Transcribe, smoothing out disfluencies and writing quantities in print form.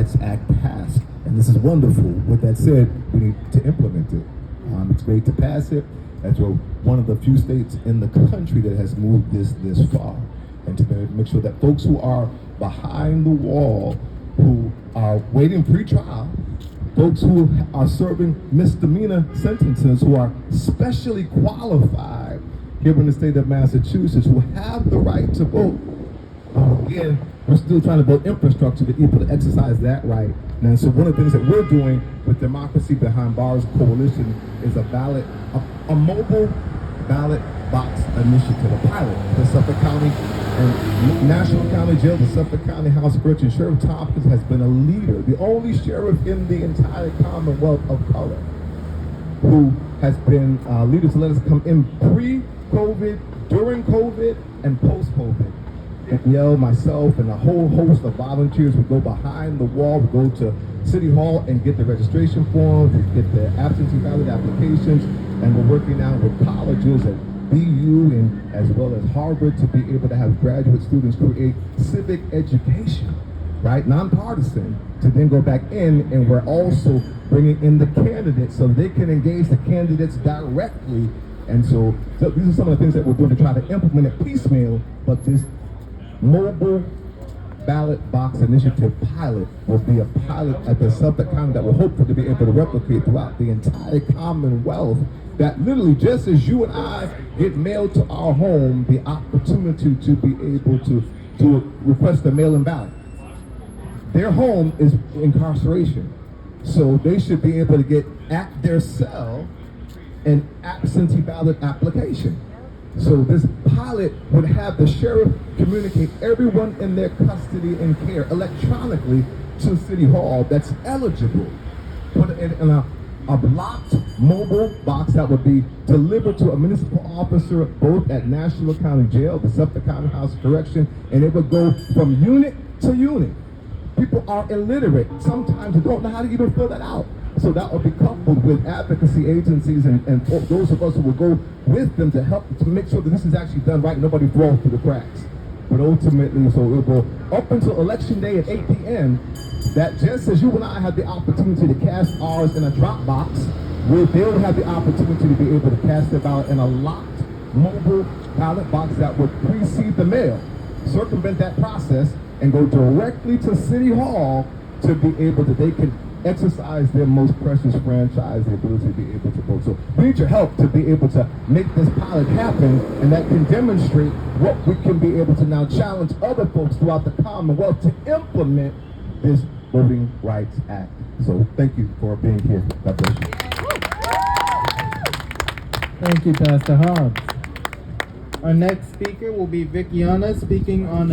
Rights Act passed, and this is wonderful. With that said, we need to implement it. It's great to pass it, as we're one of the few states in the country that has moved this far, and to make sure that folks who are behind the wall, who are waiting pre-trial, folks who are serving misdemeanor sentences, who are specially qualified here in the state of Massachusetts, who have the right to vote. Again, we're still trying to build infrastructure to be able to exercise that right. And so one of the things that we're doing with Democracy Behind Bars Coalition is a mobile ballot box initiative, a pilot. The Suffolk County and National County Jail, the Suffolk County House of Correction, Sheriff Tompkins has been a leader, the only sheriff in the entire Commonwealth of color, who has been leader to let us come in pre-COVID, during COVID, and post-COVID. Danielle, myself, and a whole host of volunteers would go behind the wall, would go to City Hall and get the registration forms, we get the absentee ballot applications, and we're working now with colleges at BU and as well as Harvard to be able to have graduate students create civic education, right, nonpartisan, to then go back in, and we're also bringing in the candidates so they can engage the candidates directly. And so these are some of the things that we're doing to try to implement it piecemeal, but this mobile ballot box initiative pilot will be a pilot at the Suffolk County that will hopefully to be able to replicate throughout the entire Commonwealth, that literally just as you and I get mailed to our home the opportunity to be able to request a mail-in ballot, their home is incarceration. So they should be able to get at their cell an absentee ballot application. So this pilot would have the sheriff communicate everyone in their custody and care electronically to City Hall that's eligible. Put it in a blocked mobile box that would be delivered to a municipal officer both at National County Jail, the Suffolk County House of Correction, and it would go from unit to unit. People are illiterate. Sometimes they don't know how to even fill that out. So that will be coupled with advocacy agencies and those of us who will go with them to help to make sure that this is actually done right, nobody falls through the cracks. But ultimately, so it will go up until Election Day at 8 p.m., that just as you and I have the opportunity to cast ours in a drop box, they'll have the opportunity to be able to cast their ballot in a locked mobile ballot box that would precede the mail, circumvent that process, and go directly to City Hall to be able to, they can exercise their most precious franchise, the ability to be able to vote. So we need your help to be able to make this pilot happen, and that can demonstrate what we can be able to now challenge other folks throughout the Commonwealth to implement this Voting Rights Act. So thank you for being here. God bless you. Thank you, Pastor Hobbs. Our next speaker will be Vickiana, speaking on